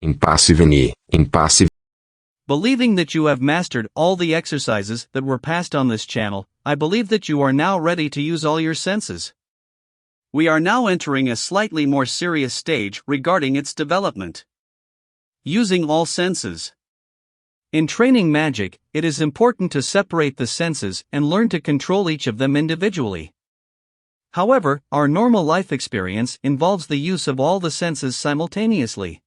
Impassivity. Believing that you have mastered all the exercises that were passed on this channel, I believe that you are now ready to use all your senses. We are now entering a slightly more serious stage regarding its development. Using all senses. In training magic, it is important to separate the senses and learn to control each of them individually. However, our normal life experience involves the use of all the senses simultaneously.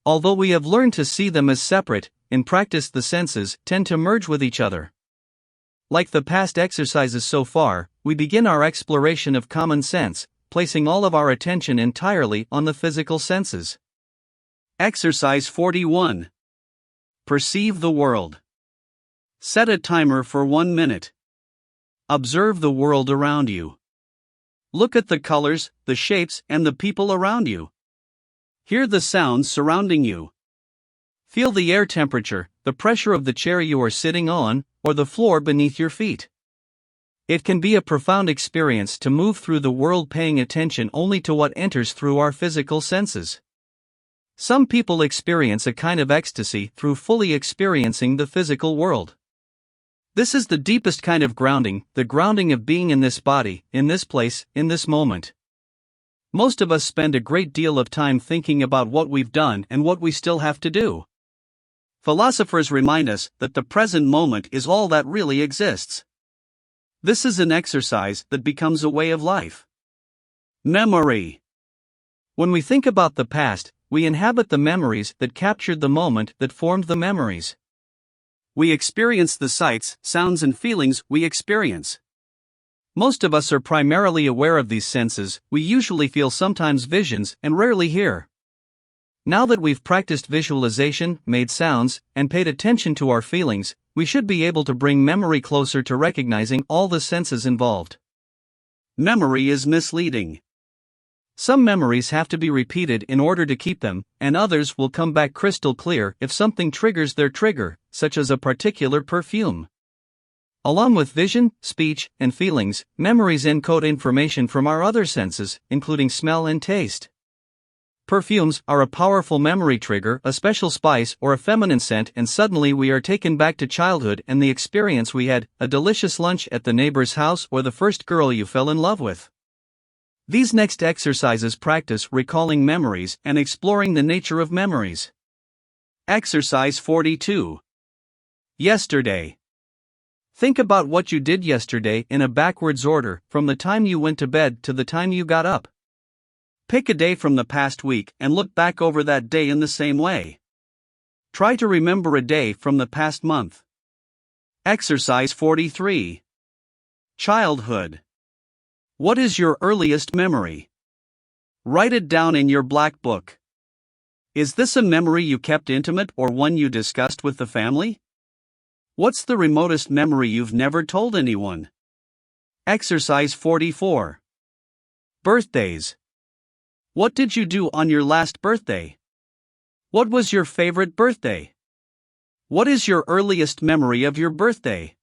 Although we have learned to see them as separate, in practice the senses tend to merge with each other. Like the past exercises so far, we begin our exploration of common sense, placing all of our attention entirely on the physical senses. Exercise 41. Perceive the world. Set a timer for 1 minute. Observe the world around you. Look at the colors, the shapes, and the people around you. Hear the sounds surrounding you. Feel the air temperature, the pressure of the chair you are sitting on, or the floor beneath your feet. It can be a profound experience to move through the world paying attention only to what enters through our physical senses. Some people experience a kind of ecstasy through fully experiencing the physical world. This is the deepest kind of grounding, the grounding of being in this body, in this place, in this moment. Most of us spend a great deal of time thinking about what we've done and what we still have to do. Philosophers remind us that the present moment is all that really exists. This is an exercise that becomes a way of life. Memory. When we think about the past, we inhabit the memories that captured the moment that formed the memories. We experience the sights, sounds, and feelings we experience. Most of us are primarily aware of these senses. We usually feel sometimes visions and rarely hear. Now that we've practiced visualization, made sounds, and paid attention to our feelings, we should be able to bring memory closer to recognizing all the senses involved. Memory is misleading. Some memories have to be repeated in order to keep them, and others will come back crystal clear if something triggers their trigger, such as a particular perfume. Along with vision, speech, and feelings, memories encode information from our other senses, including smell and taste. Perfumes are a powerful memory trigger, a special spice or a feminine scent, and suddenly we are taken back to childhood and the experience we had, a delicious lunch at the neighbor's house or the first girl you fell in love with. These next exercises practice recalling memories and exploring the nature of memories. Exercise 42. Yesterday. Think about what you did yesterday in a backwards order, from the time you went to bed to the time you got up. Pick a day from the past week and look back over that day in the same way. Try to remember a day from the past month. Exercise 43. Childhood. What is your earliest memory? Write it down in your black book. Is this a memory you kept intimate or one you discussed with the family? What's the remotest memory you've never told anyone? Exercise 44. Birthdays. What did you do on your last birthday? What was your favorite birthday? What is your earliest memory of your birthday?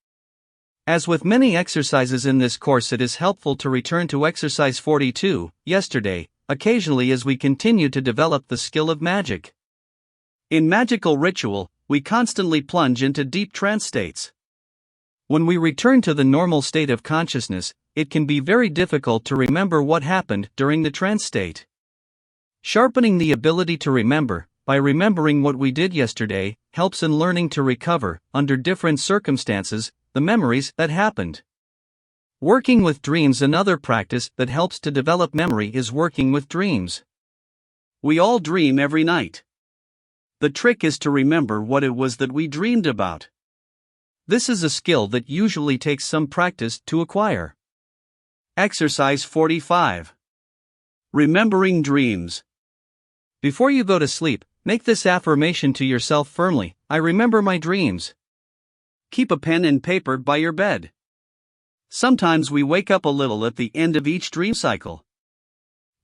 As with many exercises in this course, it is helpful to return to exercise 42, yesterday, occasionally as we continue to develop the skill of magic. In magical ritual, we constantly plunge into deep trance states. When we return to the normal state of consciousness, it can be very difficult to remember what happened during the trance state. Sharpening the ability to remember, by remembering what we did yesterday, helps in learning to recover, under different circumstances, the memories that happened. Working with dreams. Another practice that helps to develop memory is working with dreams. We all dream every night. The trick is to remember what it was that we dreamed about. This is a skill that usually takes some practice to acquire. Exercise 45. Remembering dreams. Before you go to sleep, make this affirmation to yourself firmly: I remember my dreams. Keep a pen and paper by your bed. Sometimes we wake up a little at the end of each dream cycle.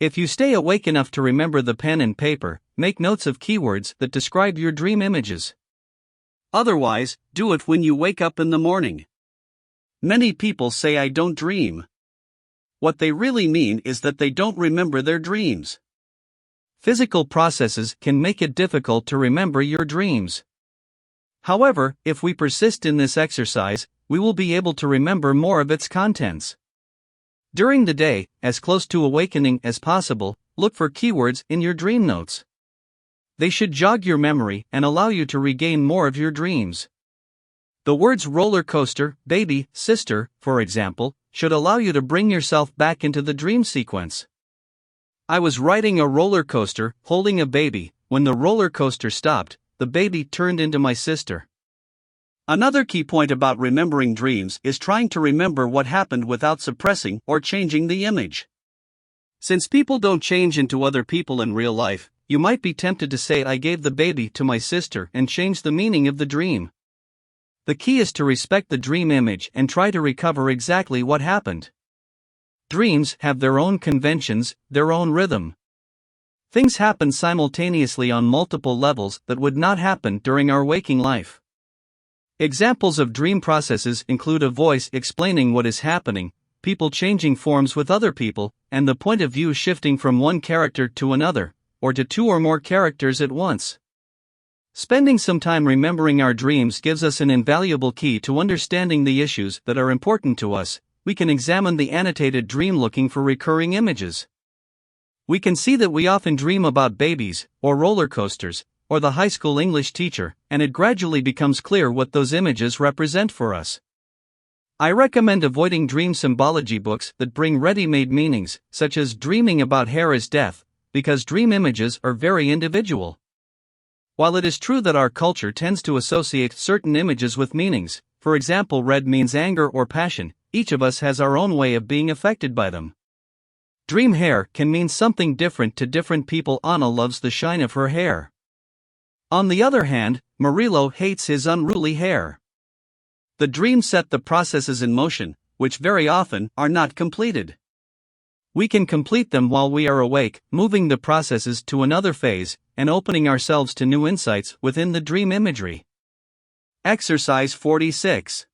If you stay awake enough to remember the pen and paper, make notes of keywords that describe your dream images. Otherwise, do it when you wake up in the morning. Many people say I don't dream. What they really mean is that they don't remember their dreams. Physical processes can make it difficult to remember your dreams. However, if we persist in this exercise, we will be able to remember more of its contents. During the day, as close to awakening as possible, look for keywords in your dream notes. They should jog your memory and allow you to regain more of your dreams. The words roller coaster, baby, sister, for example, should allow you to bring yourself back into the dream sequence. I was riding a roller coaster, holding a baby. When the roller coaster stopped, the baby turned into my sister. Another key point about remembering dreams is trying to remember what happened without suppressing or changing the image. Since people don't change into other people in real life, you might be tempted to say I gave the baby to my sister and change the meaning of the dream. The key is to respect the dream image and try to recover exactly what happened. Dreams have their own conventions, their own rhythm. Things happen simultaneously on multiple levels that would not happen during our waking life. Examples of dream processes include a voice explaining what is happening, people changing forms with other people, and the point of view shifting from one character to another, or to two or more characters at once. Spending some time remembering our dreams gives us an invaluable key to understanding the issues that are important to us. We can examine the annotated dream looking for recurring images. We can see that we often dream about babies, or roller coasters, or the high school English teacher, and it gradually becomes clear what those images represent for us. I recommend avoiding dream symbology books that bring ready-made meanings, such as Dreaming About Hair is Death, because dream images are very individual. While it is true that our culture tends to associate certain images with meanings, for example, red means anger or passion, each of us has our own way of being affected by them. Dream hair can mean something different to different people. Anna loves the shine of her hair. On the other hand, Murillo hates his unruly hair. The dream set the processes in motion, which very often are not completed. We can complete them while we are awake, moving the processes to another phase, and opening ourselves to new insights within the dream imagery. Exercise 46.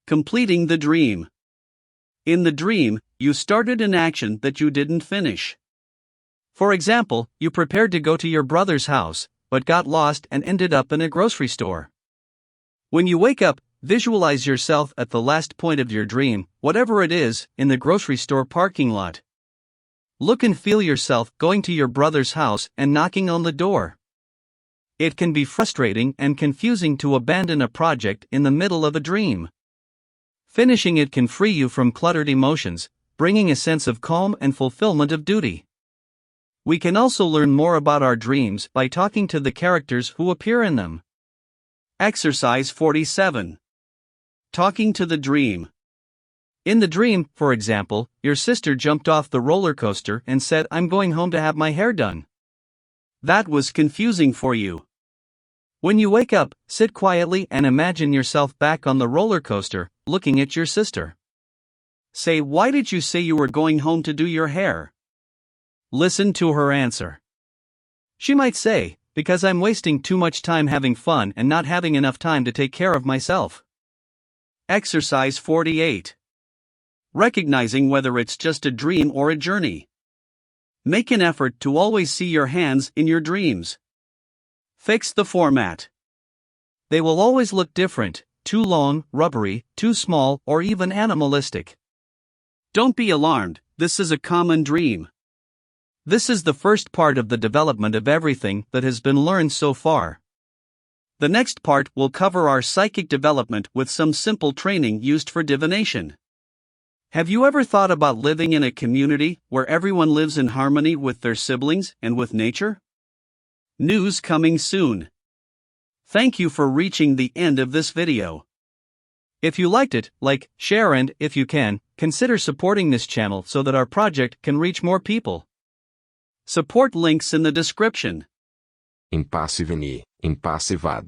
Completing the dream. In the dream, you started an action that you didn't finish. For example, you prepared to go to your brother's house, but got lost and ended up in a grocery store. When you wake up, visualize yourself at the last point of your dream, whatever it is, in the grocery store parking lot. Look and feel yourself going to your brother's house and knocking on the door. It can be frustrating and confusing to abandon a project in the middle of a dream. Finishing it can free you from cluttered emotions, bringing a sense of calm and fulfillment of duty. We can also learn more about our dreams by talking to the characters who appear in them. Exercise 47. Talking to the dream. In the dream, for example, your sister jumped off the roller coaster and said, "I'm going home to have my hair done." That was confusing for you. When you wake up, sit quietly and imagine yourself back on the roller coaster, looking at your sister. Say, "Why did you say you were going home to do your hair?" Listen to her answer. She might say, "Because I'm wasting too much time having fun and not having enough time to take care of myself." Exercise 48. Recognizing whether it's just a dream or a journey. Make an effort to always see your hands in your dreams. Fix the format. They will always look different, too long, rubbery, too small, or even animalistic. Don't be alarmed, this is a common dream. This is the first part of the development of everything that has been learned so far. The next part will cover our psychic development with some simple training used for divination. Have you ever thought about living in a community where everyone lives in harmony with their siblings and with nature? News coming soon. Thank you for reaching the end of this video. If you liked it, like, share and, if you can, consider supporting this channel so that our project can reach more people. Support links in the description. Impasse veni, impasse vado.